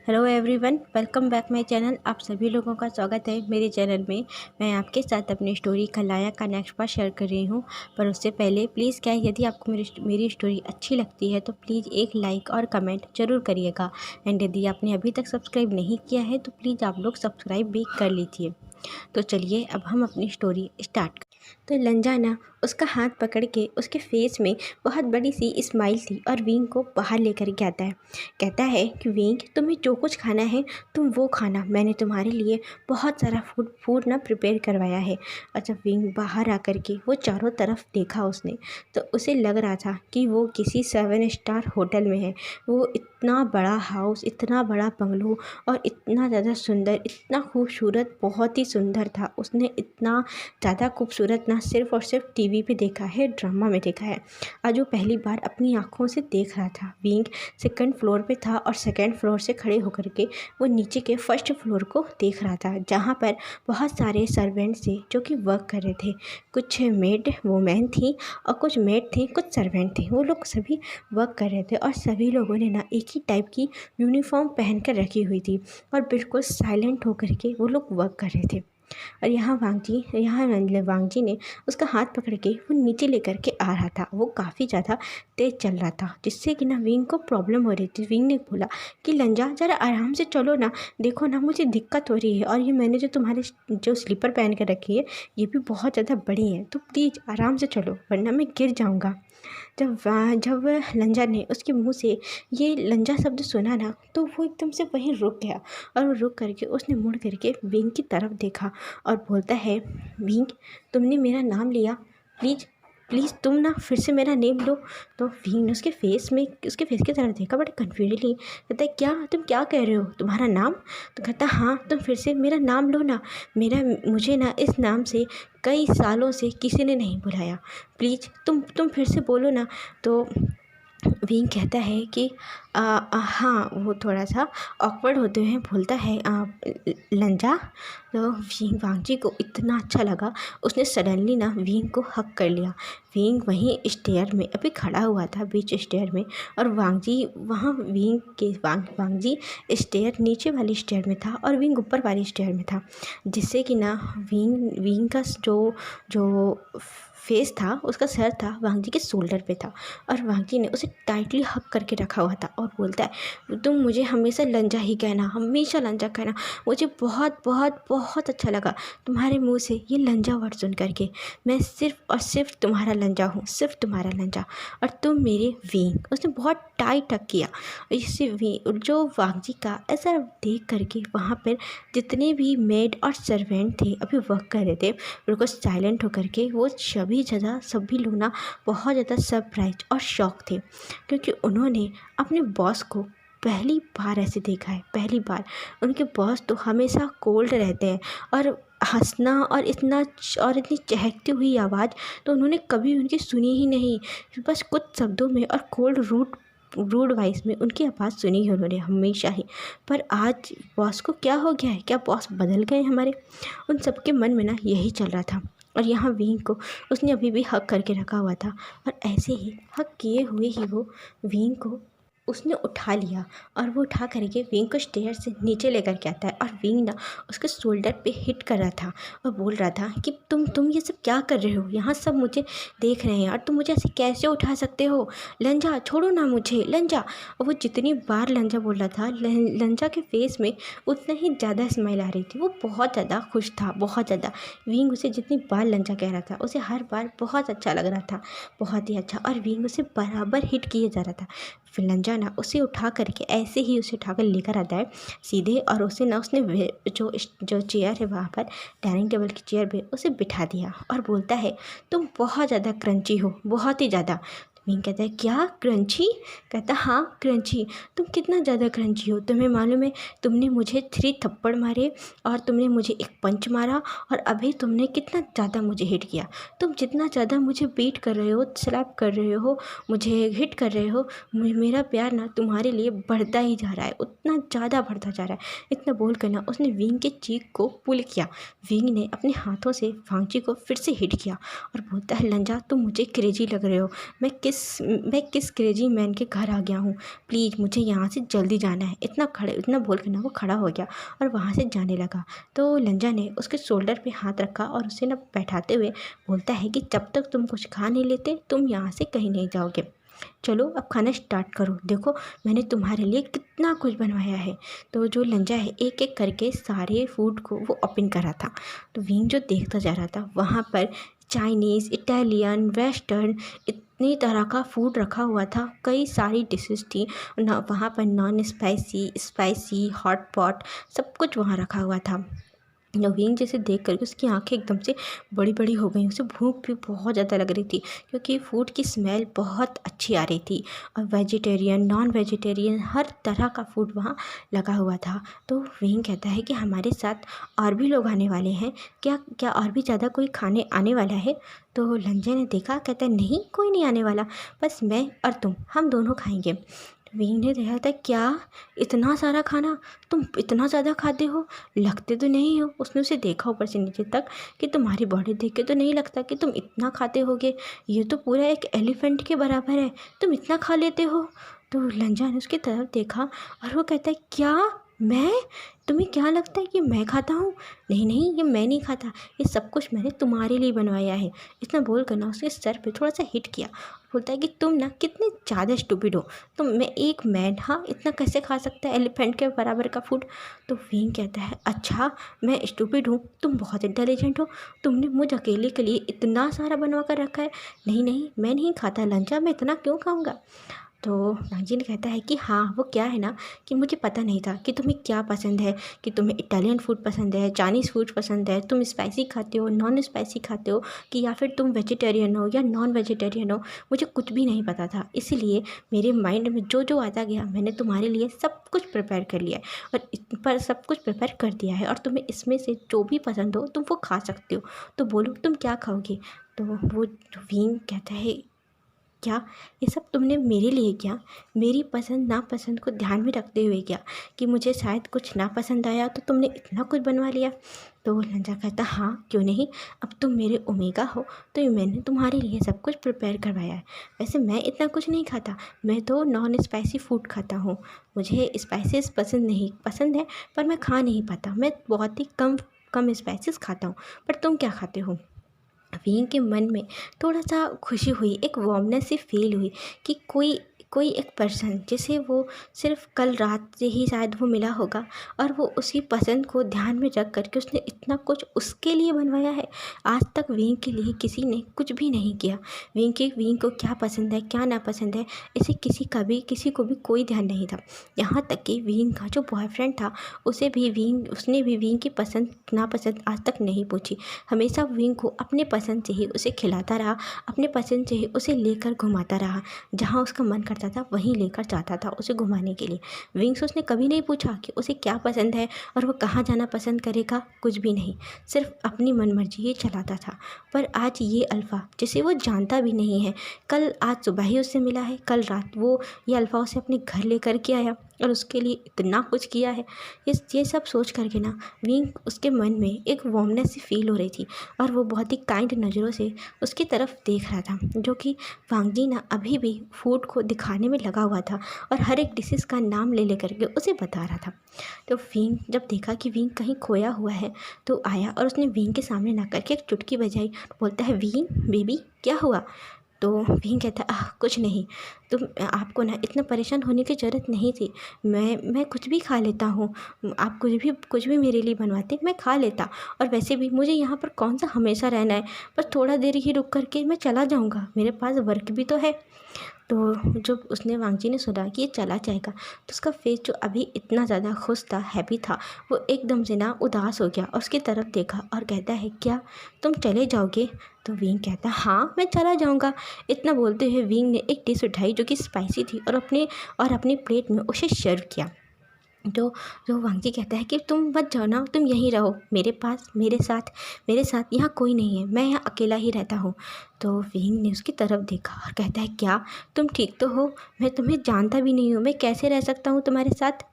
Hello everyone, welcome back my channel. आप सभी लोगों का स्वागत है मेरे चैनल में। मैं आपके साथ अपनी स्टोरी खलाया का नेक्स्ट पार्ट शेयर कर रही हूँ। पर उससे पहले प्लीज़ क्या है, यदि आपको मेरी स्टोरी अच्छी लगती है तो प्लीज़ एक लाइक और कमेंट ज़रूर करिएगा। एंड यदि आपने अभी तक सब्सक्राइब नहीं किया है तो प्लीज़ आप लोग सब्सक्राइब भी कर लीजिए। तो चलिए अब हम अपनी स्टोरी स्टार्ट। तो लंजा ना उसका हाथ पकड़ के उसके फेस में बहुत बड़ी सी स्माइल थी और विंग को बाहर लेकर के आता है। कहता है कि विंग, तुम्हें जो कुछ खाना है तुम वो खाना, मैंने तुम्हारे लिए बहुत सारा फूड ना प्रिपेयर करवाया है। और जब विंग बाहर आकर के वो चारों तरफ देखा उसने, तो उसे लग रहा था कि वो किसी 7 स्टार होटल में है। वो इतना बड़ा हाउस, इतना बड़ा बंगलो और इतना ज़्यादा सुंदर, इतना खूबसूरत, बहुत ही सुंदर था। उसने इतना ज़्यादा खूबसूरत ना सिर्फ़ और सिर्फ टीवी पे देखा है, ड्रामा में देखा है। आज वो पहली बार अपनी आँखों से देख रहा था। विंग सेकंड फ्लोर पे था और सेकंड फ्लोर से खड़े होकर के वो नीचे के फर्स्ट फ्लोर को देख रहा था, जहाँ पर बहुत सारे सर्वेंट्स थे जो कि वर्क कर रहे थे। कुछ मेड वुमेन थी और कुछ मेड थे, कुछ सर्वेंट थे। वो लोग सभी वर्क कर रहे थे और सभी लोगों ने ना एक ही टाइप की यूनिफॉर्म पहन कर रखी हुई थी और बिल्कुल साइलेंट होकर के वो लोग वर्क कर रहे थे। और यहाँ वांगजी ने उसका हाथ पकड़ के वो नीचे लेकर के आ रहा था। वो काफ़ी ज़्यादा तेज़ चल रहा था, जिससे कि ना विंग को प्रॉब्लम हो रही थी। विंग ने बोला कि लंजा, ज़रा आराम से चलो ना, देखो ना मुझे दिक्कत हो रही है, और ये मैंने जो तुम्हारे जो स्लीपर पहन कर रखी है ये भी बहुत ज़्यादा बड़ी है, तो प्लीज़ आराम से चलो वरना मैं गिर जाऊँगा। जब लंजा ने उसके मुंह से ये लंजा शब्द सुना ना, तो वो एकदम से वहीं रुक गया। और वो रुक करके उसने मुड़ करके विंग की तरफ देखा और बोलता है, विंग, तुमने मेरा नाम लिया, प्लीज़ प्लीज़ तुम ना फिर से मेरा नेम लो। तो विंग ने उसके फेस की तरफ देखा, बट कन्फ्यूजनली कहता है, क्या तुम क्या कह रहे हो, तुम्हारा नाम? तो कहता, हाँ तुम फिर से मेरा नाम लो ना, मुझे ना इस नाम से कई सालों से किसी ने नहीं बुलाया, प्लीज़ तुम फिर से बोलो ना। तो विंग कहता है कि हाँ, वो थोड़ा सा ऑकवर्ड होते हुए बोलता है, लंजा। तो विंग वांगजी को इतना अच्छा लगा, उसने सडनली ना विंग को हक कर लिया। विंग वहीं स्टेयर में अभी खड़ा हुआ था, बीच स्टेयर में, और वांगजी वहाँ वांगजी स्टेयर नीचे वाली स्टेयर में था और विंग ऊपर वाली स्टेयर में था, जिससे कि ना विंग का जो फेस था, उसका सर था वांगजी के शोल्डर पे था और वांगजी ने उसे टाइटली हक करके रखा हुआ था और बोलता है, तुम मुझे हमेशा लंजा ही कहना, हमेशा लंजा कहना। मुझे बहुत बहुत बहुत अच्छा लगा तुम्हारे मुंह से ये लंजा वर्ड सुन करके। मैं सिर्फ और सिर्फ तुम्हारा लंजा हूँ, सिर्फ तुम्हारा लंजा, और तुम मेरे विंग। उसने बहुत टाइट हक किया। इससे जो वांगजी का ऐसा देख करके वहाँ पर जितने भी मेड और सर्वेंट थे अभी वर्क कर रहे थे, बिल्कुल साइलेंट होकर के वो सभी लोग ना बहुत ज़्यादा सरप्राइज और शॉक थे, क्योंकि उन्होंने अपने बॉस को पहली बार ऐसे देखा है। पहली बार उनके बॉस तो हमेशा कोल्ड रहते हैं और हंसना और इतनी चहकती हुई आवाज़ तो उन्होंने कभी उनकी सुनी ही नहीं। बस कुछ शब्दों में और कोल्ड रूड वॉइस में उनकी आवाज़ सुनी है उन्होंने हमेशा ही। पर आज बॉस को क्या हो गया है? क्या बॉस बदल गए हमारे? उन सबके मन में ना यही चल रहा था। और यहाँ विंग को उसने अभी भी हक करके रखा हुआ था, और ऐसे ही हक किए हुए ही वो विंग को उसने उठा लिया और वो उठा करके विंग को स्टेयर से नीचे लेकर के आता है। और विंग ना उसके शोल्डर पे हिट कर रहा था और बोल रहा था कि तुम ये सब क्या कर रहे हो? यहाँ सब मुझे देख रहे हैं और तुम मुझे ऐसे कैसे उठा सकते हो? लंजा, छोड़ो ना मुझे, लंजा। और वो जितनी बार लंजा बोल रहा था, लंजा के फेस में उतना ही ज़्यादा स्माइल आ रही थी। वो बहुत ज़्यादा खुश था, बहुत ज़्यादा। विंग उसे जितनी बार लंजा कह रहा था उसे हर बार बहुत अच्छा लग रहा था, बहुत ही अच्छा। और विंग उसे बराबर हिट किए जा रहा था। फिर लंजा ना उसे उठा करके ऐसे ही उसे उठाकर लेकर आता है सीधे, और उसे ना उसने जो चेयर है वहाँ पर डाइनिंग टेबल की चेयर पे उसे बिठा दिया और बोलता है, तुम बहुत ज़्यादा क्रंची हो, बहुत ही ज़्यादा। विंग कहता है, क्या क्रंची? कहता, हाँ क्रंची। तुम कितना ज़्यादा क्रंची हो, तुम्हें मालूम है तुमने मुझे 3 थप्पड़ मारे और तुमने मुझे एक पंच मारा, और अभी तुमने कितना ज़्यादा मुझे हिट किया। तुम जितना ज़्यादा मुझे बीट कर रहे हो, स्लैप कर रहे हो, मुझे हिट कर रहे हो, मेरा प्यार ना तुम्हारे लिए बढ़ता ही जा रहा है, उतना ज़्यादा बढ़ता जा रहा है। इतना बोल कर ना उसने विंग के चीक को पुल किया। विंग ने अपने हाथों से वांगजी को फिर से हिट किया और बोलता है, लंजा तुम मुझे क्रेजी लग रहे हो, मैं किस किस क्रेजी मैन के घर आ गया हूँ, प्लीज़ मुझे यहाँ से जल्दी जाना है। इतना बोल के ना वो खड़ा हो गया और वहाँ से जाने लगा। तो लंजा ने उसके शोल्डर पे हाथ रखा और उसे ना बैठाते हुए बोलता है कि जब तक तुम कुछ खा नहीं लेते तुम यहाँ से कहीं नहीं जाओगे। चलो अब खाना स्टार्ट करो, देखो मैंने तुम्हारे लिए कितना कुछ बनवाया है। तो जो लंजा है एक एक करके सारे फूड को वो ओपन कर रहा था। तो विंग जो देखता जा रहा था, वहाँ पर चाइनीज़, इटालियन, वेस्टर्न इतनी तरह का फूड रखा हुआ था। कई सारी डिशेस थी ना वहाँ पर, non spicy, spicy, hot pot, सब कुछ वहाँ रखा हुआ था। नवीन जैसे देख करके उसकी आंखें एकदम से बड़ी बड़ी हो गई। उसे भूख भी बहुत ज़्यादा लग रही थी क्योंकि फूड की स्मेल बहुत अच्छी आ रही थी और वेजिटेरियन, नॉन वेजिटेरियन हर तरह का फूड वहाँ लगा हुआ था। तो विंग कहता है कि हमारे साथ और भी लोग आने वाले हैं क्या, क्या और भी ज़्यादा कोई खाने आने वाला है? तो लंजे ने देखा, कहता है नहीं कोई नहीं आने वाला, बस मैं और तुम, हम दोनों खाएंगे। विंग ने देखा था, क्या इतना सारा खाना, तुम इतना ज़्यादा खाते हो, लगते तो नहीं हो। उसने उसे देखा ऊपर से नीचे तक कि तुम्हारी बॉडी देख के तो नहीं लगता कि तुम इतना खाते होगे, ये तो पूरा एक एलिफेंट के बराबर है, तुम इतना खा लेते हो। तो लंजा ने उसकी तरफ देखा और वो कहता है, क्या मैं, तुम्हें क्या लगता है कि मैं खाता हूँ? नहीं नहीं, ये मैं नहीं खाता, ये सब कुछ मैंने तुम्हारे लिए बनवाया है। इतना बोल कर ना उसके सर पे थोड़ा सा हिट किया। बोलता है कि तुम ना कितने ज़्यादा स्टूपिड हो, मैं एक मैन, हाँ इतना कैसे खा सकता है एलिफेंट के बराबर का फूड? तो विंग कहता है, अच्छा मैं स्टूपिड हूँ, तुम बहुत इंटेलिजेंट हो, तुमने मुझ अकेले के लिए इतना सारा बनवा कर रखा है। नहीं नहीं, मैं नहीं खाता लंचा, मैं इतना क्यों खाऊंगा? तो नाजिन कहता है कि हाँ, वो क्या है ना कि मुझे पता नहीं था कि तुम्हें क्या पसंद है, कि तुम्हें इटालियन फूड पसंद है, चाइनीज़ फूड पसंद है, तुम स्पाइसी खाते हो, नॉन स्पाइसी खाते हो, कि या फिर तुम वेजिटेरियन हो या नॉन वेजिटेरियन हो, मुझे कुछ भी नहीं पता था। इसलिए मेरे माइंड में जो जो आता गया मैंने तुम्हारे लिए सब कुछ प्रिपेयर कर लिया है पर सब कुछ प्रिपेयर कर दिया है, और तुम्हें इसमें से जो भी पसंद हो तुम वो खा सकते हो। तो बोलो तुम क्या खाओगे? तो वो विंग कहता है, क्या ये सब तुमने मेरे लिए किया, मेरी पसंद नापसंद को ध्यान में रखते हुए किया, कि मुझे शायद कुछ ना पसंद आया तो तुमने इतना कुछ बनवा लिया? तो लंजा कहता, हाँ क्यों नहीं, अब तुम मेरे ओमेगा हो तो मैंने तुम्हारे लिए सब कुछ प्रिपेयर करवाया है। वैसे मैं इतना कुछ नहीं खाता, मैं तो नॉन स्पाइसी फूड खाता हूँ, मुझे स्पाइसेस पसंद है पर मैं खा नहीं पाता, मैं बहुत ही कम कम स्पाइसेस खाता हूँ। पर तुम क्या खाते हो? विंग के मन में थोड़ा सा खुशी हुई, एक वार्मनेस सी फील हुई कि कोई एक पर्सन जिसे वो सिर्फ कल रात से ही शायद वो मिला होगा और वो उसकी पसंद को ध्यान में रख करके उसने इतना कुछ उसके लिए बनवाया है। आज तक विंग के लिए किसी ने कुछ भी नहीं किया। विंग को क्या पसंद है क्या नापसंद है, इसे किसी को भी कोई ध्यान नहीं था। यहाँ तक कि विंग का जो बॉयफ्रेंड था उसने भी विंग की पसंद नापसंद आज तक नहीं पूछी। हमेशा विंग को अपने पसंद से ही उसे खिलाता रहा, अपने पसंद से ही उसे लेकर घुमाता रहा, जहाँ उसका मन करता था वहीं लेकर जाता था उसे घुमाने के लिए। विंग से उसने कभी नहीं पूछा कि उसे क्या पसंद है और वो कहाँ जाना पसंद करेगा, कुछ भी नहीं, सिर्फ अपनी मनमर्जी ही चलाता था। पर आज ये अल्फ़ा, जिसे वो जानता भी नहीं है, आज सुबह ही उससे मिला है, कल रात वो ये अल्फ़ा उसे अपने घर लेकर के आया और उसके लिए इतना कुछ किया है। ये सब सोच करके ना विंग उसके मन में एक वार्मनेस सी फील हो रही थी और वो बहुत ही काइंड नज़रों से उसकी तरफ देख रहा था, जो कि वांगजी ना अभी भी फूड को दिखाने में लगा हुआ था और हर एक डिशेस का नाम ले करके उसे बता रहा था। तो विंग जब देखा कि विंग कहीं खोया हुआ है तो आया और उसने विंग के सामने ना करके एक चुटकी बजाई। बोलता है, विंग बेबी क्या हुआ? तो विंग कहता है, कुछ नहीं, आपको ना इतना परेशान होने की ज़रूरत नहीं थी, मैं कुछ भी खा लेता हूँ, आप कुछ भी मेरे लिए बनवाते मैं खा लेता, और वैसे भी मुझे यहाँ पर कौन सा हमेशा रहना है, बस थोड़ा देर ही रुक करके मैं चला जाऊँगा, मेरे पास वर्क भी तो है। तो जब उसने वांगजी ने सुना कि ये चला जाएगा तो उसका फेस जो अभी इतना ज़्यादा खुश था, हैप्पी था, वो एकदम से ना उदास हो गया और उसकी तरफ देखा और कहता है, क्या तुम चले जाओगे? तो विंग कहता, हाँ मैं चला जाऊँगा। इतना बोलते हुए विंग ने एक डिश उठाई जो कि स्पाइसी थी और अपनी प्लेट में उसे सर्व किया। जो वांगजी कहता है कि तुम मत जाओ ना, तुम यहीं रहो मेरे पास, मेरे साथ यहाँ कोई नहीं है, मैं यहाँ अकेला ही रहता हूँ। तो विंग ने उसकी तरफ देखा और कहता है, क्या तुम ठीक तो हो? मैं तुम्हें जानता भी नहीं हूँ, मैं कैसे रह सकता हूँ तुम्हारे साथ?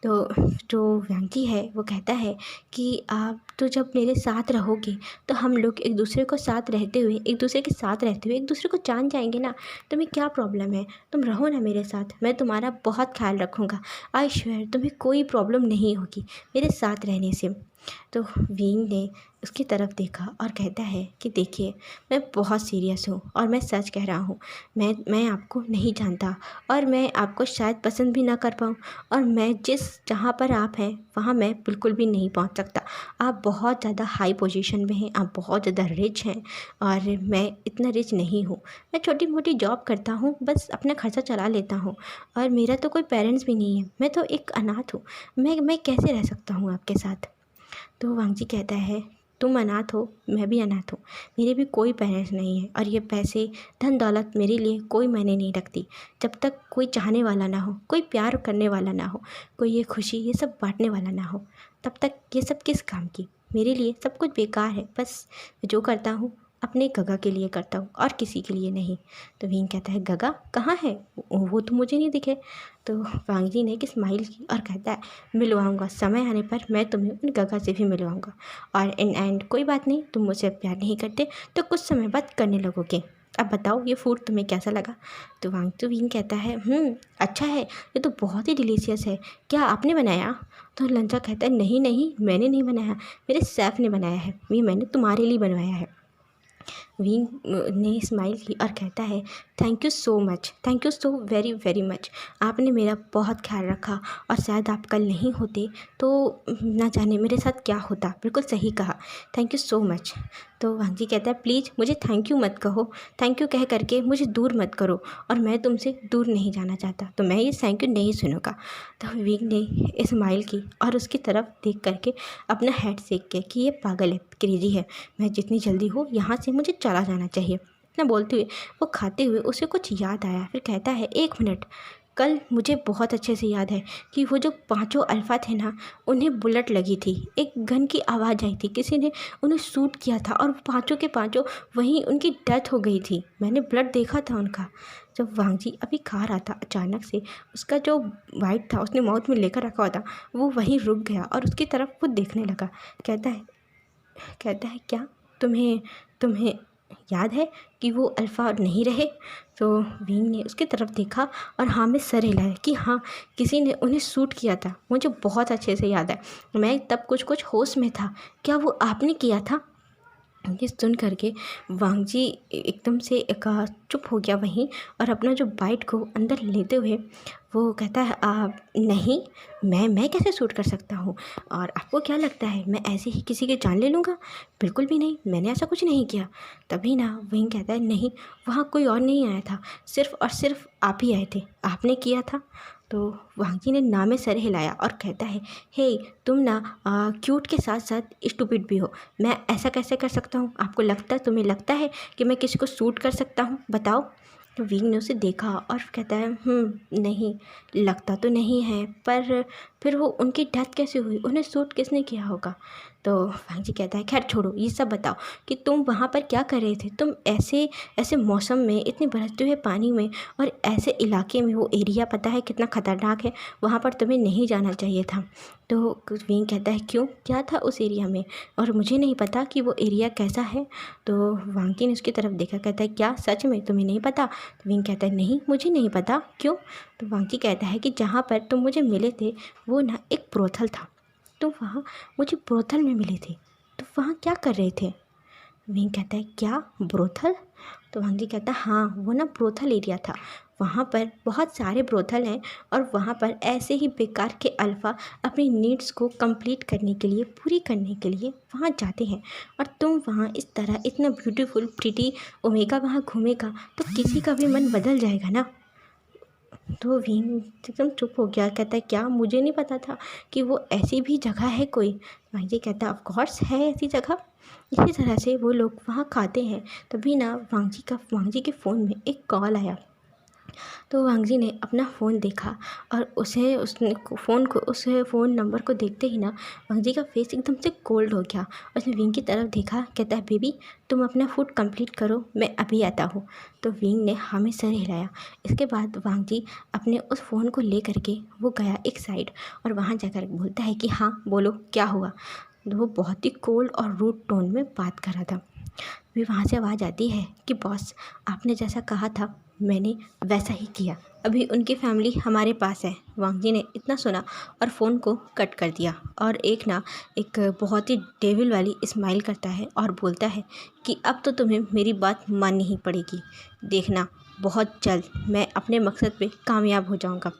तो जो व्यंकी है वो कहता है कि आप तो जब मेरे साथ रहोगे तो हम लोग एक दूसरे को साथ रहते हुए एक दूसरे के साथ रहते हुए एक दूसरे को जान जाएंगे ना। तुम्हें क्या प्रॉब्लम है, तुम रहो ना मेरे साथ, मैं तुम्हारा बहुत ख्याल रखूँगा। आई श्योर तुम्हें कोई प्रॉब्लम नहीं होगी मेरे साथ रहने से। तो वीन ने उसकी तरफ देखा और कहता है कि देखिए, मैं बहुत सीरियस हूँ और मैं सच कह रहा हूँ। मैं आपको नहीं जानता और मैं आपको शायद पसंद भी ना कर पाऊँ, और मैं जहाँ पर आप हैं वहाँ मैं बिल्कुल भी नहीं पहुँच सकता। आप बहुत ज़्यादा हाई पोजीशन में हैं, आप बहुत ज़्यादा रिच हैं और मैं इतना रिच नहीं हूँ। मैं छोटी मोटी जॉब करता हूँ, बस अपना खर्चा चला लेता हूँ, और मेरा तो कोई पेरेंट्स भी नहीं है। मैं तो एक अनाथ हूँ। मैं कैसे रह सकता हूँ आपके साथ। तो वांगजी कहता है, तुम अनाथ हो, मैं भी अनाथ हूँ, मेरे भी कोई पेरेंट्स नहीं है, और ये पैसे धन दौलत मेरे लिए कोई मायने नहीं रखती। जब तक कोई चाहने वाला ना हो, कोई प्यार करने वाला ना हो, कोई ये खुशी ये सब बांटने वाला ना हो, तब तक ये सब किस काम की। मेरे लिए सब कुछ बेकार है। बस जो करता हूँ अपने गगा के लिए करता हूँ और किसी के लिए नहीं। तो वीन कहता है, गगा कहाँ है, वो तो मुझे नहीं दिखे। तो वांगजी ने एक स्माइल की और कहता है, मिलवाऊंगा, समय आने पर मैं तुम्हें उन गगा से भी मिलवाऊंगा। और इन एंड कोई बात नहीं, तुम मुझसे प्यार नहीं करते तो कुछ समय बाद करने लगोगे। अब बताओ ये फूड तुम्हें कैसा लगा। तो वीन कहता है, अच्छा है, ये तो बहुत ही डिलीशियस है, क्या आपने बनाया। तो लंचा कहता है, नहीं नहीं, मैंने नहीं बनाया, मेरे शेफ़ ने बनाया है, ये मैंने तुम्हारे लिए बनवाया है। विंग ने स्माइल की और कहता है, thank you so much, thank you so very very much. आपने मेरा बहुत ख्याल रखा, और शायद आप कल नहीं होते तो ना जाने मेरे साथ क्या होता। बिल्कुल सही कहा, थैंक यू सो मच। तो वांगजी कहता है, प्लीज़ मुझे थैंक यू मत कहो, थैंक यू कह करके मुझे दूर मत करो, और मैं तुमसे दूर नहीं जाना चाहता, तो मैं ये थैंक यू नहीं सुनूंगा। तो विंग ने स्माइल की और उसकी तरफ देख करके अपना हेड शेक किया कि ये पागल है, क्रेजी है, मैं जितनी जल्दी हो यहाँ से मुझे चला जाना चाहिए। इतना बोलते हुए वो खाते हुए उसे कुछ याद आया, फिर कहता है, एक मिनट, कल मुझे बहुत अच्छे से याद है कि वो जो पांचों अल्फ़ा थे ना, उन्हें बुलेट लगी थी, एक गन की आवाज़ आई थी, किसी ने उन्हें शूट किया था, और पांचों के पांचों वहीं उनकी डेथ हो गई थी। मैंने ब्लड देखा था उनका। जब वांगजी अभी खा रहा था, अचानक से उसका जो वाइट था उसने माउथ में लेकर रखा हुआ था, वो वहीं रुक गया और उसकी तरफ वो देखने लगा। कहता है क्या तुम्हें तुम्हें याद है कि वो अल्फ़ा नहीं रहे। तो वीन ने उसकी तरफ देखा और हाँ में सर हिलाया कि हाँ, किसी ने उन्हें शूट किया था, मुझे बहुत अच्छे से याद है, मैं तब कुछ कुछ होश में था। क्या वो आपने किया था। ये सुन करके वांगजी एकदम से चुप हो गया वहीं, और अपना जो बाइट को अंदर लेते हुए वो कहता है, नहीं, मैं कैसे शूट कर सकता हूँ, और आपको क्या लगता है मैं ऐसे ही किसी की जान ले लूँगा। बिल्कुल भी नहीं, मैंने ऐसा कुछ नहीं किया। तभी ना वहीं कहता है, नहीं, वहाँ कोई और नहीं आया था, सिर्फ़ और सिर्फ आप ही आए थे, आपने किया था। तो वांगजी ने ना में सर हिलाया और कहता है, हे, तुम ना क्यूट के साथ साथ स्टूपिड भी हो। मैं ऐसा कैसे कर सकता हूँ, तुम्हें लगता है कि मैं किसी को सूट कर सकता हूँ, बताओ। तो विंग ने उसे देखा और कहता है, नहीं, लगता तो नहीं है, पर फिर वो उनकी डेथ कैसे हुई, उन्हें सूट किसने किया होगा। तो वांगजी कहता है, खैर छोड़ो, ये सब बताओ कि तुम वहाँ पर क्या कर रहे थे। तुम ऐसे ऐसे मौसम में, इतने बरसते हुए पानी में, और ऐसे इलाके में, वो एरिया पता है कितना ख़तरनाक है, वहाँ पर तुम्हें नहीं जाना चाहिए था। तो विंग कहता है, क्यों, क्या था उस एरिया में, और मुझे नहीं पता कि वो एरिया कैसा है। तो वांगजी ने उसकी तरफ देखा, कहता है, क्या सच में तुम्हें नहीं पता। तो विंग कहता है, नहीं, मुझे नहीं पता, क्यों। तो वांगजी कहता है कि जहाँ पर तुम मुझे मिले थे वो ना एक ब्रोथल था, तो वहाँ मुझे ब्रोथल में मिले थे, तो वहाँ क्या कर रहे थे। विंग कहता है, क्या ब्रोथल। तो वांगजी कहता है, हाँ, वो ना ब्रोथल एरिया था, वहाँ पर बहुत सारे ब्रोथल हैं, और वहाँ पर ऐसे ही बेकार के अल्फ़ा अपनी नीड्स को कंप्लीट करने के लिए, पूरी करने के लिए वहाँ जाते हैं, और तुम वहाँ इस तरह इतना ब्यूटीफुल प्रिटी ओमेगा वहाँ घूमेगा तो किसी का भी मन बदल जाएगा ना। तो विंग एकदम चुप हो गया, कहता है, क्या, मुझे नहीं पता था कि वो ऐसी भी जगह है कोई। वांगजी कहता है, ऑफ कोर्स है ऐसी जगह, इसी तरह से वो लोग वहाँ खाते हैं। तभी ना वांगजी के फ़ोन में एक कॉल आया, तो वांगजी ने अपना फ़ोन देखा और उस फ़ोन नंबर को देखते ही ना वांगजी का फेस एकदम से कोल्ड हो गया। उसने विंग की तरफ देखा, कहता है बेबी तुम अपना फूड कंप्लीट करो, मैं अभी आता हूँ। तो विंग ने हाँ में सर हिलाया। इसके बाद वांगजी अपने उस फ़ोन को ले करके वो गया एक साइड और वहाँ जाकर बोलता है कि हाँ बोलो क्या हुआ। तो वो बहुत ही कोल्ड और रूड टोन में बात कर रहा था। फिर वहाँ से आवाज़ आती है कि बॉस आपने जैसा कहा था मैंने वैसा ही किया, अभी उनकी फैमिली हमारे पास है। वांगजी ने इतना सुना और फ़ोन को कट कर दिया और एक बहुत ही डेविल वाली स्माइल करता है और बोलता है कि अब तो तुम्हें मेरी बात माननी ही पड़ेगी, देखना बहुत जल्द मैं अपने मकसद पे कामयाब हो जाऊंगा।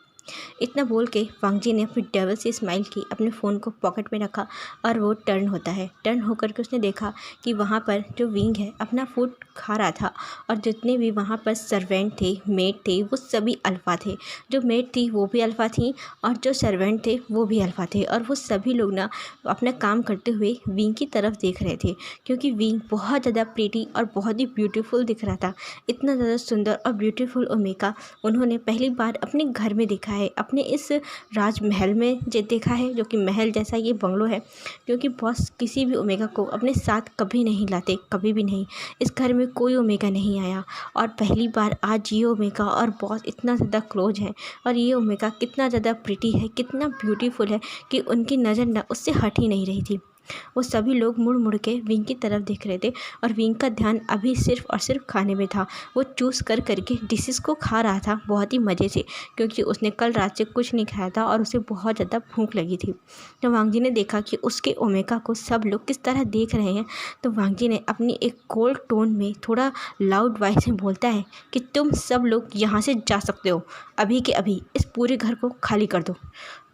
इतना बोल के वांगजी ने फिर डेविल से स्माइल की, अपने फ़ोन को पॉकेट में रखा और वो टर्न होता है। टर्न होकर के उसने देखा कि वहाँ पर जो विंग है अपना फूड खा रहा था और जितने भी वहाँ पर सर्वेंट थे, मेड थे, वो सभी अल्फ़ा थे। जो मेड थी वो भी अल्फ़ा थी और जो सर्वेंट थे वो भी अल्फ़ा थे और वो सभी लोग ना अपना काम करते हुए विंग की तरफ देख रहे थे, क्योंकि विंग बहुत ज़्यादा प्रीटी और बहुत ही ब्यूटीफुल दिख रहा था। इतना ज़्यादा सुंदर और ब्यूटीफुल ओमेगा उन्होंने पहली बार अपने घर में देखा है, अपने इस राजमहल में जो देखा है, जो कि महल जैसा ये बंगलो है। क्योंकि बॉस किसी भी ओमेगा को अपने साथ कभी नहीं लाते, कभी भी नहीं। इस घर में कोई ओमेगा नहीं आया और पहली बार आज ये ओमेगा और बॉस इतना ज़्यादा क्लोज है और ये ओमेगा कितना ज़्यादा प्रिटी है, कितना ब्यूटीफुल है कि उनकी नज़र ना उससे हट ही नहीं रही थी। वो सभी लोग मुड़ मुड़ के विंग की तरफ देख रहे थे और विंग का ध्यान अभी सिर्फ और सिर्फ खाने में था। वो चूस कर करके डिशेस को खा रहा था बहुत ही मज़े से, क्योंकि उसने कल रात से कुछ नहीं खाया था और उसे बहुत ज़्यादा भूख लगी थी। तो वांगजी ने देखा कि उसके ओमेगा को सब लोग किस तरह देख रहे हैं, तो वांगजी ने अपनी एक कोल्ड टोन में थोड़ा लाउड वॉइस में बोलता है कि तुम सब लोग यहाँ से जा सकते हो, अभी के अभी इस पूरे घर को खाली कर दो।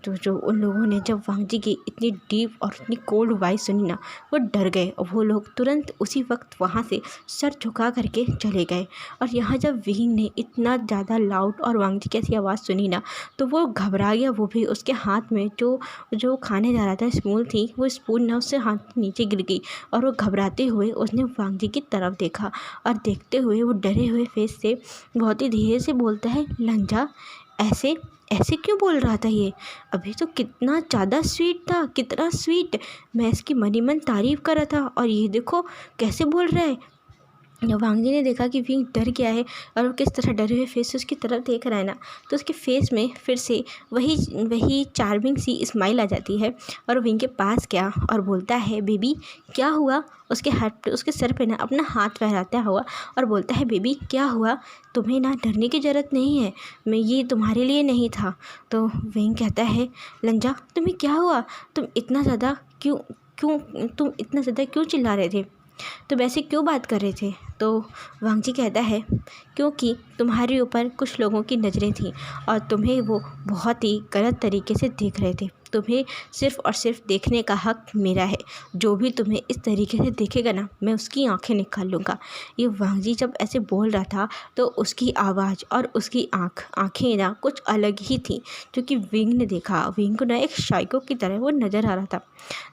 तो जो उन लोगों ने जब वांगजी की इतनी डीप और इतनी कोल्ड वॉइस सुनी ना, वो डर गए और वो लोग तुरंत उसी वक्त वहाँ से सर झुका करके चले गए। और यहाँ जब विंग ने इतना ज़्यादा लाउड और वांगजी की ऐसी आवाज़ सुनी ना, तो वो घबरा गया। वो भी उसके हाथ में जो जो खाने जा रहा था स्पून थी, वो स्पून ना उससे हाथ नीचे गिर गई और वो घबराते हुए उसने वांगजी की तरफ देखा और देखते हुए वो डरे हुए फेस से बहुत ही धीरे से बोलता है, लंजा ऐसे ऐसे क्यों बोल रहा था ये? अभी तो कितना ज़्यादा स्वीट था, कितना स्वीट, मैं इसकी मनी मन तारीफ़ कर रहा था और ये देखो कैसे बोल रहा है। जब वांगजी ने देखा कि विंग डर गया है और वो किस तरह डरे हुए फेस से उसकी तरफ देख रहा है ना, तो उसके फेस में फिर से वही वही चार्मिंग सी स्माइल आ जाती है और विंग के पास गया और बोलता है, बेबी क्या हुआ? उसके हाथ पे, उसके सर पे ना अपना हाथ फहराता हुआ और बोलता है, बेबी क्या हुआ? तुम्हें ना डरने की ज़रूरत नहीं है, मैं ये तुम्हारे लिए नहीं था। तो विंग कहता है, लंजा तुम्हें क्या हुआ? तुम इतना ज़्यादा क्यों चिल्ला रहे थे? तो वैसे क्यों बात कर रहे थे? तो वांगजी कहता है, क्योंकि तुम्हारे ऊपर कुछ लोगों की नज़रें थीं और तुम्हें वो बहुत ही गलत तरीके से देख रहे थे। तुम्हें सिर्फ़ और सिर्फ देखने का हक मेरा है। जो भी तुम्हें इस तरीके से देखेगा ना, मैं उसकी आंखें निकाल लूँगा। ये वांगजी जब ऐसे बोल रहा था तो उसकी आवाज़ और उसकी आंखें ना कुछ अलग ही थी, क्योंकि विंग ने देखा, विंग को ना एक साइको की तरह वो नज़र आ रहा था।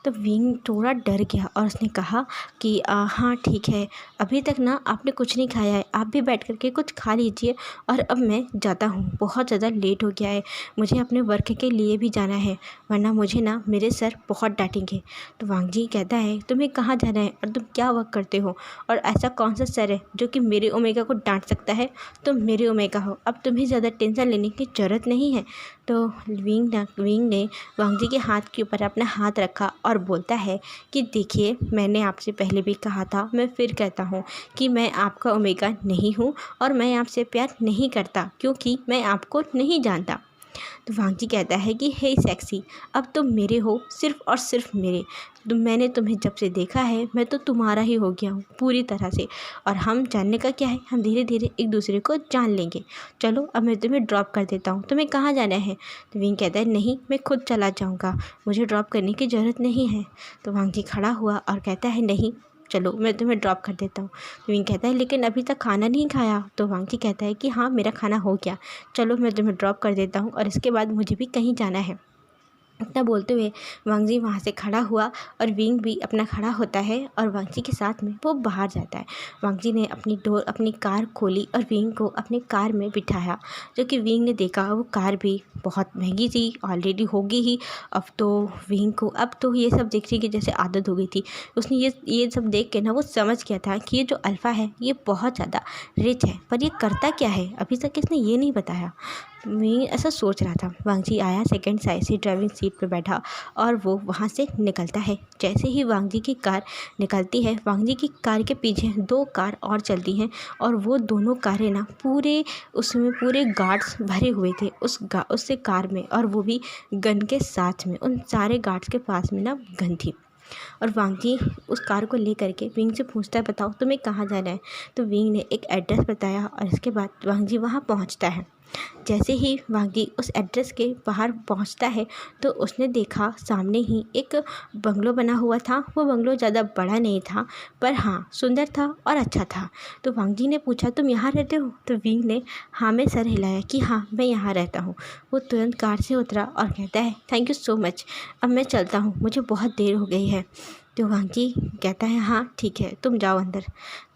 तो विंग थोड़ा डर गया और उसने कहा कि हाँ ठीक है, अभी तक ना आपने कुछ नहीं खाया है, आप भी बैठ कर के कुछ खा लीजिए और अब मैं जाता हूँ, बहुत ज़्यादा लेट हो गया है, मुझे अपने वर्क के लिए भी जाना है, वरना मुझे ना मेरे सर बहुत डांटेंगे। तो वांगजी कहता है, तुम्हें कहाँ जाना है और तुम क्या वर्क करते हो, और ऐसा कौन सा सर है जो कि मेरे ओमेगा को डांट सकता है? तुम मेरे ओमेगा हो, अब तुम्हें ज़्यादा टेंशन लेने की ज़रूरत नहीं है। तो विंग ने वांगजी के हाथ के ऊपर अपना हाथ रखा और बोलता है कि देखिए, मैंने आपसे पहले भी कहा था, मैं फिर कहता हूँ कि मैं आपका ओमेगा नहीं हूँ और मैं आपसे प्यार नहीं करता, क्योंकि मैं आपको नहीं जानता। तो वांगजी कहता है कि हे सेक्सी, अब तुम मेरे हो, सिर्फ़ और सिर्फ मेरे। मैंने तुम्हें जब से देखा है मैं तो तुम्हारा ही हो गया हूँ पूरी तरह से, और हम जानने का क्या है, हम धीरे धीरे एक दूसरे को जान लेंगे। चलो अब मैं तुम्हें ड्रॉप कर देता हूँ, तुम्हें कहाँ जाना है? तो विंग कहता है, नहीं मैं खुद चला जाऊँगा, मुझे ड्रॉप करने की ज़रूरत नहीं है। तो वांगजी खड़ा हुआ और कहता है, नहीं चलो मैं तुम्हें ड्रॉप कर देता हूँ। तो विंग कहता है, लेकिन अभी तक खाना नहीं खाया। तो वांगजी कहता है कि हाँ मेरा खाना हो गया, चलो मैं तुम्हें ड्रॉप कर देता हूँ और इसके बाद मुझे भी कहीं जाना है। इतना बोलते हुए वांग जी वहाँ से खड़ा हुआ और विंग भी अपना खड़ा होता है और वांग जी के साथ में वो बाहर जाता है। वांग जी ने अपनी कार खोली और विंग को अपनी कार में बिठाया, जो कि विंग ने देखा वो कार भी बहुत महंगी थी, ऑलरेडी होगी ही। अब तो विंग को अब तो ये सब देखने की जैसे आदत हो गई थी। उसने ये सब देख के ना वो समझ गया था कि ये जो अल्फ़ा है ये बहुत ज़्यादा रिच है, पर ये करता क्या है अभी तक इसने ये नहीं बताया। मैं ऐसा सोच रहा था। वांग जी आया सेकंड साइड से ड्राइविंग सीट पे बैठा और वो वहाँ से निकलता है। जैसे ही वांग जी की कार निकलती है, वांग जी की कार के पीछे 2 कार और चलती हैं और वो दोनों कारें ना उसमें पूरे गार्ड्स भरे हुए थे उससे कार में, और वो भी गन के साथ में। उन सारे गार्ड्स के पास में ना गन थी। और वांग जी उस कार को ले करके विंग से पूछता है, बताओ तुम्हें कहाँ जाना है। तो विंग ने एक एड्रेस बताया और इसके बाद वांग जी वहाँ पहुँचता है। जैसे ही वांग जी उस एड्रेस के बाहर पहुंचता है तो उसने देखा सामने ही एक बंगलो बना हुआ था। वो बंगलो ज़्यादा बड़ा नहीं था, पर हाँ सुंदर था और अच्छा था। तो वांग जी ने पूछा, तुम यहाँ रहते हो? तो विंग ने हाँ में सर हिलाया कि हाँ मैं यहाँ रहता हूँ। वो तुरंत कार से उतरा और कहता है, थैंक यू सो मच, अब मैं चलता हूँ, मुझे बहुत देर हो गई है। तो वांग जी कहता है, हाँ ठीक है तुम जाओ अंदर।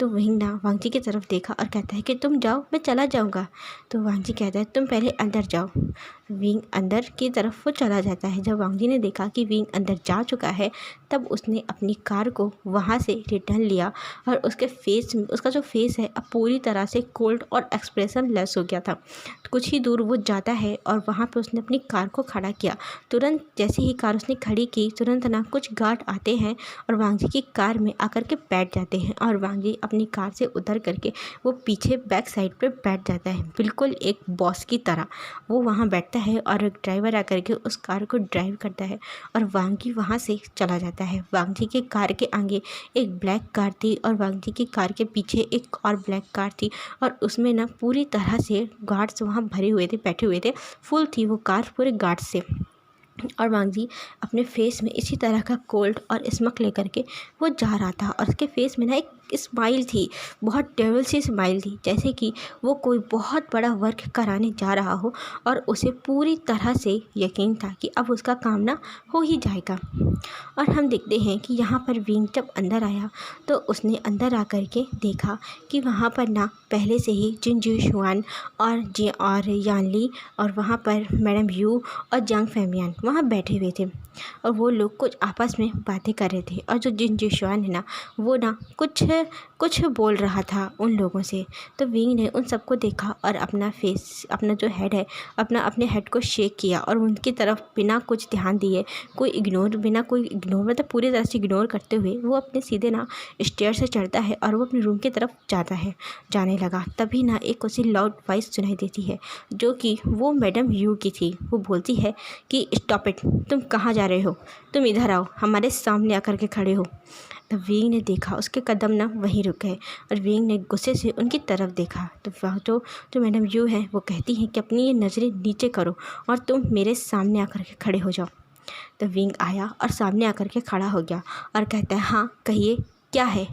तो विंग ना वांग जी की तरफ देखा और कहता है कि तुम जाओ, मैं चला जाऊँगा। तो वांग जी कहता है, तुम पहले अंदर जाओ। विंग अंदर की तरफ वो चला जाता है। जब वांग जी ने देखा कि विंग अंदर जा चुका है, तब उसने अपनी कार को वहाँ से रिटर्न लिया और उसका जो फेस है अब पूरी तरह से कोल्ड और एक्सप्रेशन लेस हो गया था। कुछ ही दूर वो जाता है और वहाँ पे उसने अपनी कार को खड़ा किया। तुरंत जैसे ही कार उसने खड़ी की, तुरंत ना कुछ गार्ड आते हैं और वांग जी की कार में आकर के बैठ जाते हैं। और वांग जी अपनी कार से उतर करके वो पीछे बैक साइड पे बैठ जाता है, बिल्कुल एक बॉस की तरह। वो वहाँ बैठता है और एक ड्राइवर आकर के उस कार को ड्राइव करता है और वांग जी वहाँ से चला जाता है। वांग जी के कार के आगे एक ब्लैक कार थी और वांग जी की कार के पीछे एक और ब्लैक कार थी, और उसमें ना पूरी तरह से गार्ड्स वहाँ भरे हुए थे, बैठे हुए थे। फुल थी वो कार पूरे गार्ड से। और वांग जी अपने फेस में इसी तरह का कोल्ड और स्मक लेकर के वो जा रहा था, और उसके फेस में ना एक स्माइल थी, बहुत डेविल सी स्माइल थी, जैसे कि वो कोई बहुत बड़ा वर्क कराने जा रहा हो और उसे पूरी तरह से यकीन था कि अब उसका काम ना हो ही जाएगा। और हम देखते हैं कि यहाँ पर विंग जब अंदर आया तो उसने अंदर आकर के देखा कि वहाँ पर ना पहले से ही जिन जुशुआन और यानली और वहाँ पर मैडम यू और जांग फैमियान वहाँ बैठे हुए थे, और वो लोग कुछ आपस में बातें कर रहे थे। और जो जिन जुशुआन है ना, वो ना कुछ बोल रहा था उन लोगों से। तो विंग ने उन सबको देखा और अपना जो हेड है अपने हेड को शेक किया और उनकी तरफ बिना कुछ ध्यान दिए, मतलब पूरी तरह से इग्नोर करते हुए वो अपने सीधे ना स्टेयर से चढ़ता है और वो अपने रूम की तरफ जाने लगा। तभी ना एक उसे लाउड वॉइस सुनाई देती है, जो कि वो मैडम यू की थी। वो बोलती है कि स्टॉप इट, तुम कहाँ जा रहे हो, तुम इधर आओ, हमारे सामने आकर के खड़े हो। तब विंग ने देखा उसके कदम ना वहीं रुक गए और विंग ने गुस्से से उनकी तरफ देखा। तो वह जो मैडम यू है वो कहती हैं कि अपनी ये नज़रें नीचे करो और तुम मेरे सामने आकर के खड़े हो जाओ। तो विंग आया और सामने आकर के खड़ा हो गया और कहता है, हाँ कहिए क्या है।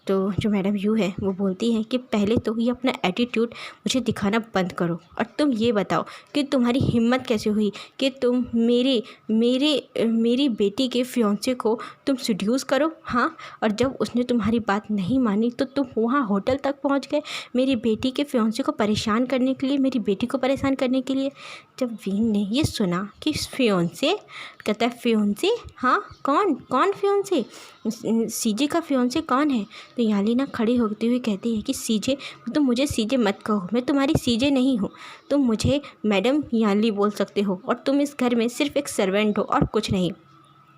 तो जो मैडम यू है वो बोलती हैं कि पहले तो ये अपना एटीट्यूड मुझे दिखाना बंद करो, और तुम ये बताओ कि तुम्हारी हिम्मत कैसे हुई कि तुम मेरी बेटी के फियांसे को तुम सेड्यूस करो। हाँ, और जब उसने तुम्हारी बात नहीं मानी तो तुम वहाँ होटल तक पहुँच गए मेरी बेटी के फियांसे को परेशान करने के लिए, मेरी बेटी को परेशान करने के लिए। जब विंग ने ये सुना कि फियांसे, कहता है फियांसे, हाँ कौन फियांसे, सीजे का फियांसे कौन है। तो याली ना खड़ी होती हुई कहती है कि सीजे, तुम मुझे सीजे मत कहो, मैं तुम्हारी सीजे नहीं हूँ, तुम मुझे मैडम याली बोल सकते हो और तुम इस घर में सिर्फ एक सर्वेंट हो और कुछ नहीं।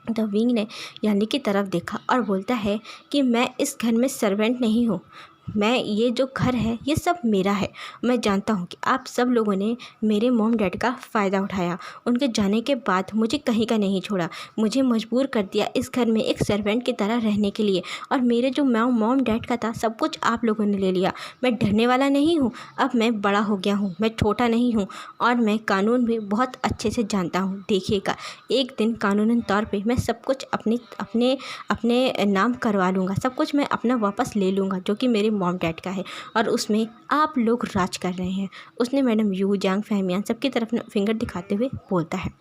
तो विंग ने याली की तरफ देखा और बोलता है कि मैं इस घर में सर्वेंट नहीं हूँ, ये जो घर है ये सब मेरा है। मैं जानता हूँ कि आप सब लोगों ने मेरे मॉम डैड का फ़ायदा उठाया, उनके जाने के बाद मुझे कहीं का नहीं छोड़ा, मुझे मजबूर कर दिया इस घर में एक सर्वेंट की तरह रहने के लिए, और मेरे जो मॉम डैड का था सब कुछ आप लोगों ने ले लिया। मैं डरने वाला नहीं हूँ, अब मैं बड़ा हो गया हूँ, मैं छोटा नहीं हूँ और मैं कानून भी बहुत अच्छे से जानता हूँ। देखिएगा एक दिन कानूनन तौर पर मैं सब कुछ अपने नाम करवा लूँगा, सब कुछ मैं अपना वापस ले लूँगा जो कि मेरे मॉम डैड का है, और उसमें आप लोग राज कर रहे हैं। उसने मैडम यू, जांग फैमियान सबकी तरफ फिंगर दिखाते हुए बोलता है।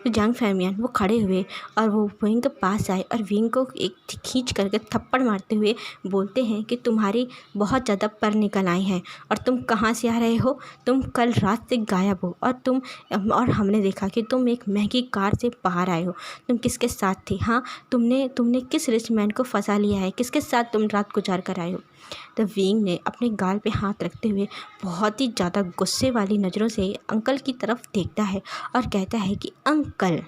तो जांग फैमियान वो खड़े हुए और वो विंग के पास आए और विंग को एक खींच करके थप्पड़ मारते हुए बोलते हैं कि तुम्हारी बहुत ज़्यादा पर निकल आई हैं और तुम कहाँ से आ रहे हो, तुम कल रात से गायब हो और हमने देखा कि तुम एक महंगी कार से बाहर आए हो, तुम किसके साथ थे, हाँ तुमने किस रिच मैन को फंसा लिया है, किसके साथ तुम रात गुजार कर आए हो। तो विंग ने अपने गाल पे हाथ रखते हुए बहुत ही ज़्यादा गुस्से वाली नज़रों से अंकल की तरफ देखता है और कहता है कि अंकल,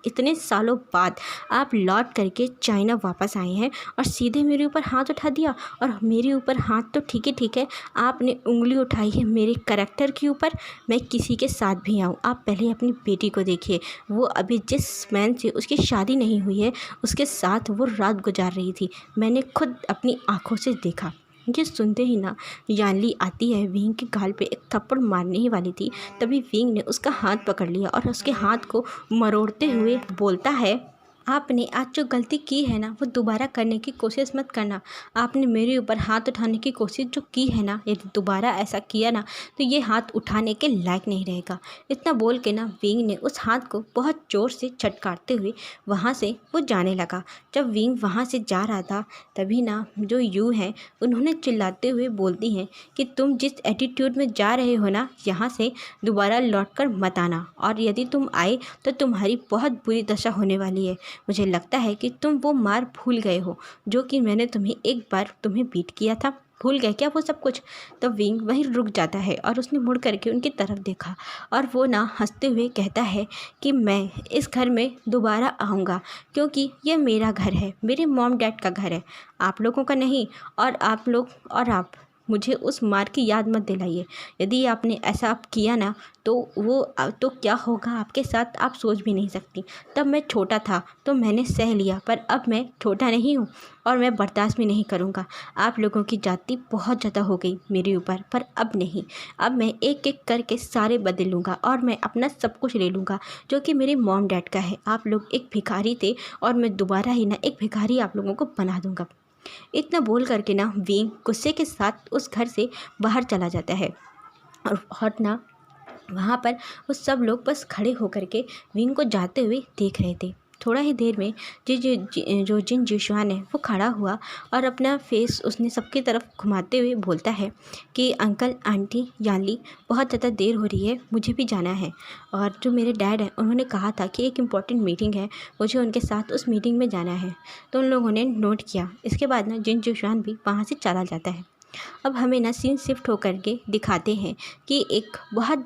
इतने सालों बाद आप लौट करके चाइना वापस आए हैं और सीधे मेरे ऊपर हाथ उठा दिया। और मेरे ऊपर हाथ तो ठीक है, आपने उंगली उठाई है मेरे करैक्टर के ऊपर। मैं किसी के साथ भी आऊँ, आप पहले अपनी बेटी को देखिए, वो अभी जिस मैन से उसकी शादी नहीं हुई है उसके साथ वो रात गुजार रही थी, मैंने खुद अपनी आँखों से देखा। ये सुनते ही ना यानली आती है, विंग के गाल पे एक थप्पड़ मारने ही वाली थी, तभी विंग ने उसका हाथ पकड़ लिया और उसके हाथ को मरोड़ते हुए बोलता है, आपने आज जो गलती की है ना वो दोबारा करने की कोशिश मत करना। आपने मेरे ऊपर हाथ उठाने की कोशिश जो की है ना, यदि दोबारा ऐसा किया ना तो ये हाथ उठाने के लायक नहीं रहेगा। इतना बोल के ना विंग ने उस हाथ को बहुत ज़ोर से झटकारते हुए वहाँ से वो जाने लगा। जब विंग वहाँ से जा रहा था तभी ना जो यू हैं उन्होंने चिल्लाते हुए बोलती हैं कि तुम जिस एटीट्यूड में जा रहे हो ना, यहाँ से दोबारा लौट कर मत आना, और यदि तुम आए तो तुम्हारी बहुत बुरी दशा होने वाली है। मुझे लगता है कि तुम वो मार भूल गए हो जो कि मैंने एक बार तुम्हें बीट किया था, भूल गए क्या वो सब कुछ। तो विंग वहीं रुक जाता है और उसने मुड़ करके उनकी तरफ देखा और वो ना हंसते हुए कहता है कि मैं इस घर में दोबारा आऊँगा क्योंकि ये मेरा घर है, मेरे मॉम डैड का घर है, आप लोगों का नहीं। और आप मुझे उस मार की याद मत दिलाइए। यदि आपने ऐसा किया ना तो क्या होगा आपके साथ आप सोच भी नहीं सकती। तब मैं छोटा था तो मैंने सह लिया, पर अब मैं छोटा नहीं हूँ और मैं बर्दाश्त भी नहीं करूँगा। आप लोगों की जाति बहुत ज़्यादा हो गई मेरे ऊपर, पर अब नहीं। अब मैं एक एक करके सारे बदल लूँगा और मैं अपना सब कुछ ले लूँगा जो कि मेरे मॉम डैड का है। आप लोग एक भिखारी थे और मैं दोबारा ही ना एक भिखारी आप लोगों को बना दूँगा। इतना बोल करके ना विंग गुस्से के साथ उस घर से बाहर चला जाता है और ना वहाँ पर वो सब लोग बस खड़े होकर के विंग को जाते हुए देख रहे थे। थोड़ा ही देर में जो जिन जिशुआन है वो खड़ा हुआ और अपना फेस उसने सबकी तरफ घुमाते हुए बोलता है कि अंकल आंटी यानली, बहुत ज़्यादा देर हो रही है, मुझे भी जाना है। और जो मेरे डैड हैं उन्होंने कहा था कि एक इम्पॉर्टेंट मीटिंग है, मुझे उनके साथ उस मीटिंग में जाना है। तो उन लोगों ने नोट किया। इसके बाद ना जिन जिशुआन भी वहाँ से चला जाता है। अब हमें ना सीन शिफ्ट होकर के दिखाते हैं कि एक बहुत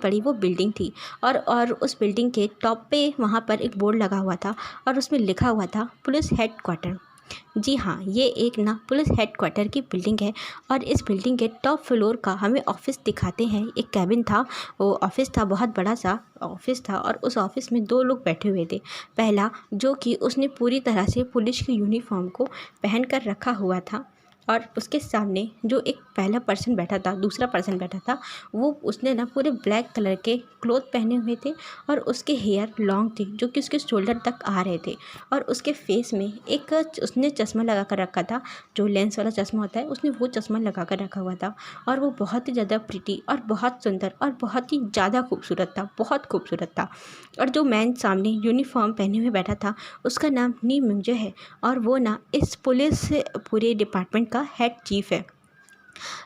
बड़ी वो बिल्डिंग थी और उस बिल्डिंग के टॉप पे वहाँ पर एक बोर्ड लगा हुआ था और उसमें लिखा हुआ था पुलिस हेडक्वार्टर। जी हाँ, ये एक ना पुलिस हेडक्वार्टर की बिल्डिंग है और इस बिल्डिंग के टॉप फ्लोर का हमें ऑफिस दिखाते हैं। एक कैबिन था, वो ऑफिस था, बहुत बड़ा सा ऑफिस था और उस ऑफिस में दो लोग बैठे हुए थे। पहला जो कि उसने पूरी तरह से पुलिस की यूनिफॉर्म को पहन कर रखा हुआ था और उसके सामने जो एक पहला पर्सन बैठा था, दूसरा पर्सन बैठा था, वो उसने ना पूरे ब्लैक कलर के क्लोथ पहने हुए थे और उसके हेयर लॉन्ग थे जो कि उसके शोल्डर तक आ रहे थे और उसके फेस में एक उसने चश्मा लगा कर रखा था, जो लेंस वाला चश्मा होता है, उसने वो चश्मा लगा कर रखा हुआ था और वो बहुत ही ज़्यादा प्रिटी और बहुत सुंदर और बहुत ही ज़्यादा खूबसूरत था, बहुत खूबसूरत था। और जो मैन सामने यूनिफॉर्म पहने हुए बैठा था उसका नाम नी मिंगजे है और वो ना इस पुलिस पूरे डिपार्टमेंट का हेड चीफ है।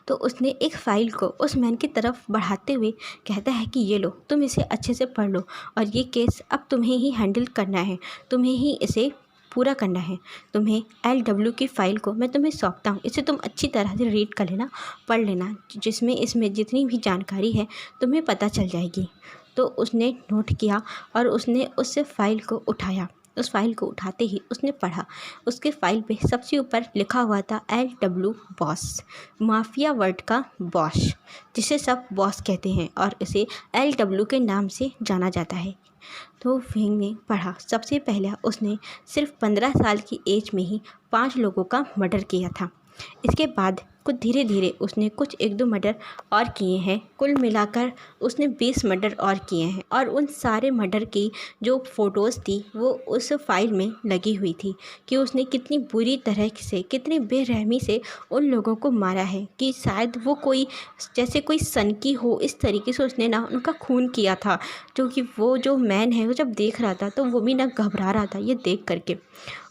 तो उसने एक फ़ाइल को उस मैन की तरफ बढ़ाते हुए कहता है कि ये लो, तुम इसे अच्छे से पढ़ लो और ये केस अब तुम्हें ही हैंडल करना है, तुम्हें ही इसे पूरा करना है। तुम्हें LW की फ़ाइल को मैं तुम्हें सौंपता हूँ, इसे तुम अच्छी तरह से रीड कर लेना, पढ़ लेना, जिसमें इसमें जितनी भी जानकारी है तुम्हें पता चल जाएगी। तो उसने नोट किया और उसने उस फ़ाइल को उठाया। उस फाइल को उठाते ही उसने पढ़ा। उसके फाइल पे सबसे ऊपर लिखा हुआ था LW बॉस, माफिया वर्ड का बॉस, जिसे सब बॉस कहते हैं और इसे LW के नाम से जाना जाता है। तो विंग ने पढ़ा। सबसे पहले उसने सिर्फ 15 साल की एज में ही 5 लोगों का मर्डर किया था। इसके बाद कुछ धीरे धीरे उसने कुछ 1-2 मर्डर और किए हैं। कुल मिलाकर उसने 20 मर्डर और किए हैं और उन सारे मर्डर की जो फ़ोटोज़ थी वो उस फाइल में लगी हुई थी कि उसने कितनी बुरी तरह से, कितनी बेरहमी से उन लोगों को मारा है कि शायद वो कोई जैसे कोई सनकी हो, इस तरीके से उसने ना उनका खून किया था। जो कि वो जो मैन है वो जब देख रहा था तो वो भी ना घबरा रहा था ये देख करके।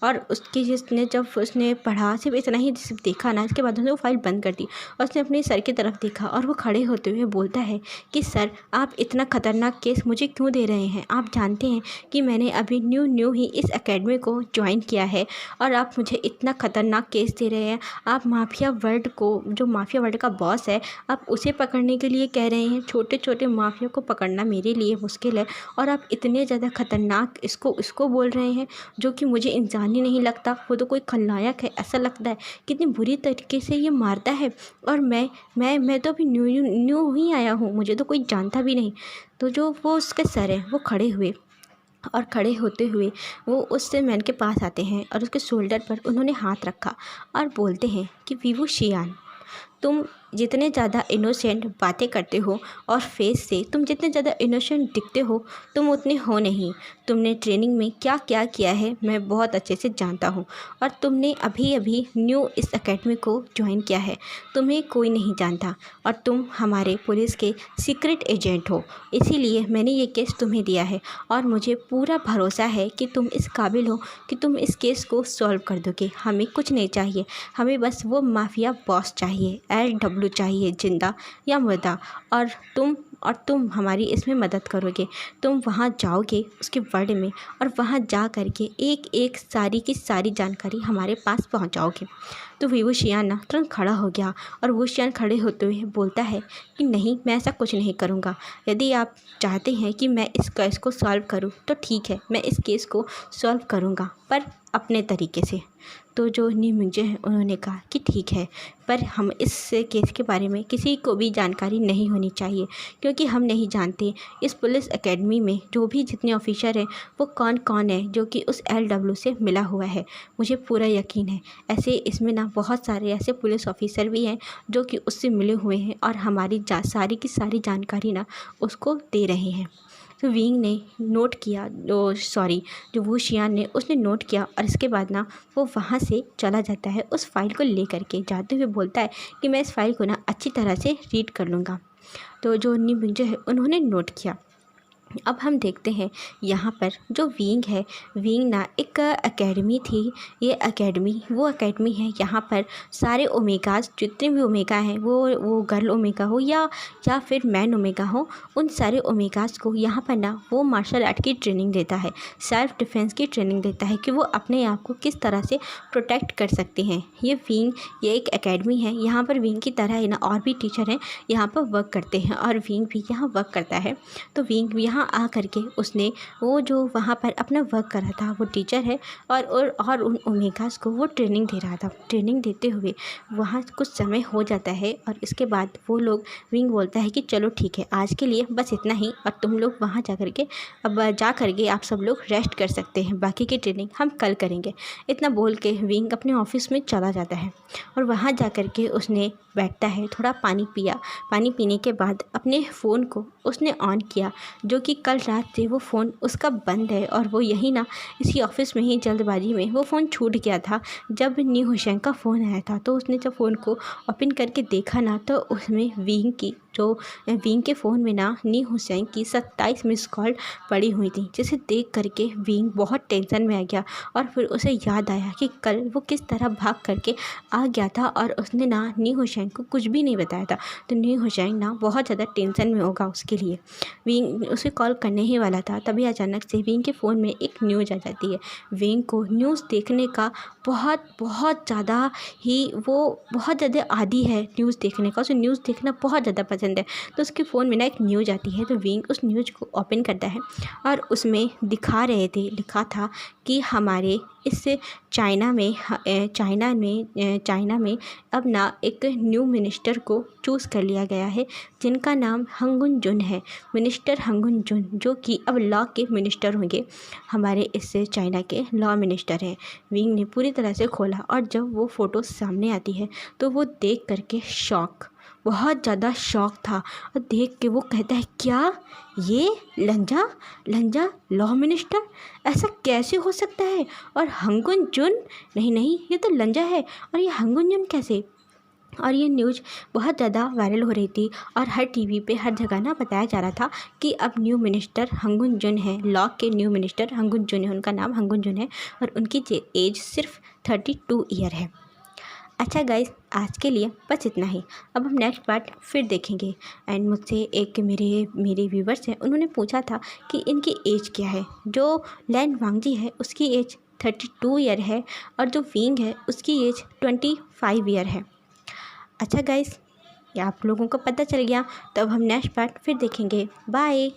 और उसकी जिसने जब उसने पढ़ा सिर्फ इतना ही सिर्फ देखा ना, इसके बाद उसने वो फाइल बंद कर दी और उसने अपने सर की तरफ देखा और वो खड़े होते हुए बोलता है कि सर, आप इतना ख़तरनाक केस मुझे क्यों दे रहे हैं? आप जानते हैं कि मैंने अभी न्यू ही इस एकेडमी को ज्वाइन किया है और आप मुझे इतना ख़तरनाक केस दे रहे हैं। आप माफिया वर्ल्ड को, जो माफिया वर्ल्ड का बॉस है, आप उसे पकड़ने के लिए कह रहे हैं। छोटे छोटे माफिया को पकड़ना मेरे लिए मुश्किल है और आप इतने ज़्यादा ख़तरनाक इसको बोल रहे हैं जो कि मुझे इंसान ही नहीं लगता, वो तो कोई खलनायक है। ऐसा लगता है कितनी बुरी तरीके से ये मारता है और मैं तो अभी न्यू ही आया हूँ, मुझे तो कोई जानता भी नहीं। तो जो वो उसके सर हैं वो खड़े हुए और खड़े होते हुए वो उससे मैन के पास आते हैं और उसके शोल्डर पर उन्होंने हाथ रखा और बोलते हैं कि वीवू शियान, तुम जितने ज़्यादा इनोसेंट बातें करते हो और फेस से तुम जितने ज़्यादा इनोसेंट दिखते हो, तुम उतने हो नहीं। तुमने ट्रेनिंग में क्या क्या किया है मैं बहुत अच्छे से जानता हूँ और तुमने अभी अभी न्यू इस एकेडमी को ज्वाइन किया है। तुम्हें कोई नहीं जानता और तुम हमारे पुलिस के सीक्रेट एजेंट हो, इसीलिए मैंने ये केस तुम्हें दिया है और मुझे पूरा भरोसा है कि तुम इस काबिल हो कि तुम इस केस को सॉल्व कर दोगे। हमें कुछ नहीं चाहिए, हमें बस वो माफिया बॉस चाहिए, LW चाहिए, जिंदा या मुर्दा। और तुम हमारी इसमें मदद करोगे। तुम वहाँ जाओगे उसके वर्ल्ड में और वहाँ जा करके एक एक सारी की सारी जानकारी हमारे पास पहुँचाओगे। तो वीवू शियान ना तुरंत खड़ा हो गया और वो शियान खड़े होते हुए बोलता है कि नहीं, मैं ऐसा कुछ नहीं करूँगा। यदि आप चाहते हैं कि मैं इस केस को सॉल्व करूँ तो ठीक है, मैं इस केस को सॉल्व करूँगा, पर अपने तरीके से। तो जो नी मिंजे हैं उन्होंने कहा कि ठीक है, पर हम इस केस के बारे में किसी को भी जानकारी नहीं होनी चाहिए, क्योंकि हम नहीं जानते इस पुलिस एकेडमी में जो भी जितने ऑफिसर हैं वो कौन कौन है जो कि उस LW से मिला हुआ है। मुझे पूरा यकीन है ऐसे इसमें ना बहुत सारे ऐसे पुलिस ऑफिसर भी हैं जो कि उससे मिले हुए हैं और हमारी सारी की सारी जानकारी ना उसको दे रहे हैं। तो विंग ने नोट किया, जो वो शियान ने उसने नोट किया और इसके बाद ना वो वहाँ से चला जाता है उस फाइल को ले करके। जाते हुए बोलता है कि मैं इस फाइल को ना अच्छी तरह से रीड कर लूँगा। तो जो निमिंजे है उन्होंने नोट किया। अब हम देखते हैं यहाँ पर जो विंग है, विंग ना एक एकेडमी थी। ये एकेडमी वो एकेडमी है यहाँ पर सारे ओमेगाज, जितने भी ओमेगा हैं, वो गर्ल ओमेगा हो या फिर मैन ओमेगा हो, उन सारे ओमेगाज को यहाँ पर ना वो मार्शल आर्ट की ट्रेनिंग देता है, सेल्फ डिफेंस की ट्रेनिंग देता है कि वो अपने आप को किस तरह से प्रोटेक्ट कर सकते हैं। ये एक एकेडमी है, यहाँ पर विंग की तरह ही ना और भी टीचर हैं यहाँ पर वर्क करते हैं और विंग भी यहाँ वर्क करता है। तो विंग यहाँ आ करके उसने वो जो वहाँ पर अपना वर्क कर रहा था, वो टीचर है और उन ओमेगास को वो ट्रेनिंग दे रहा था। ट्रेनिंग देते हुए वहाँ कुछ समय हो जाता है और इसके बाद वो लोग, विंग बोलता है कि चलो ठीक है, आज के लिए बस इतना ही और तुम लोग वहाँ जा करके आप सब लोग रेस्ट कर सकते हैं, बाकी की ट्रेनिंग हम कल करेंगे। इतना बोल के विंग अपने ऑफिस में चला जाता है और वहाँ जा करके उसने बैठता है, थोड़ा पानी पिया। पानी पीने के बाद अपने फ़ोन को उसने ऑन किया, जो कि कल रात से वो फ़ोन उसका बंद है और वो यही ना इसी ऑफिस में ही जल्दबाजी में वो फ़ोन छूट गया था जब नी हुसैन का फ़ोन आया था। तो उसने जब फ़ोन को ओपन करके देखा ना, तो उसमें विंग के फ़ोन में ना नी हुसैन की 27 मिस कॉल पड़ी हुई थी, जिसे देख करके विंग बहुत टेंशन में आ गया और फिर उसे याद आया कि कल वो किस तरह भाग करके आ गया था और उसने ना नी हुसैन को कुछ भी नहीं बताया था। तो नी हुसैन ना बहुत ज़्यादा टेंशन में होगा उसके लिए। विंग उसे कॉल करने ही वाला था, तभी अचानक से विंग के फ़ोन में एक न्यूज़ आ जाती है। विंग को न्यूज़ देखने का बहुत ज़्यादा आदी है न्यूज़ देखने का, उसे न्यूज़ देखना बहुत ज़्यादा पसंद पसंद है। तो उसके फ़ोन में ना एक न्यूज़ आती है, तो विंग उस न्यूज़ को ओपन करता है और उसमें दिखा रहे थे, लिखा था कि हमारे इस चाइना में अब ना एक न्यू मिनिस्टर को चूज़ कर लिया गया है, जिनका नाम हंगुन जुन है। मिनिस्टर हंगुन जुन, जो कि अब लॉ के मिनिस्टर होंगे, हमारे इससे चाइना के लॉ मिनिस्टर हैं। विंग ने पूरी तरह से खोला और जब वो फ़ोटो सामने आती है तो वो देख करके बहुत ज़्यादा शॉक था। और देख के वो कहता है, क्या ये लंजा लॉ मिनिस्टर, ऐसा कैसे हो सकता है? और हंगुन जुन, नहीं ये तो लंजा है, और ये हंगुन जुन कैसे? और ये न्यूज़ बहुत ज़्यादा वायरल हो रही थी और हर टीवी पे हर जगह ना बताया जा रहा था कि अब न्यू मिनिस्टर हंगुन जुन है, लॉ के न्यू मिनिस्टर हंगुन जुन है, उनका नाम हंगुन जुन है और उनकी एज सिर्फ 32 ईयर है। अच्छा गाइस, आज के लिए बस इतना ही। अब हम नेक्स्ट पार्ट फिर देखेंगे। एंड मुझसे एक मेरे व्यूवर्स हैं, उन्होंने पूछा था कि इनकी एज क्या है। जो लैन वांगजी है उसकी एज 32 ईयर है और जो विंग है उसकी एज 25 ईयर है। अच्छा गाइस, ये आप लोगों को पता चल गया, तो अब हम नेक्स्ट पार्ट फिर देखेंगे। बाय।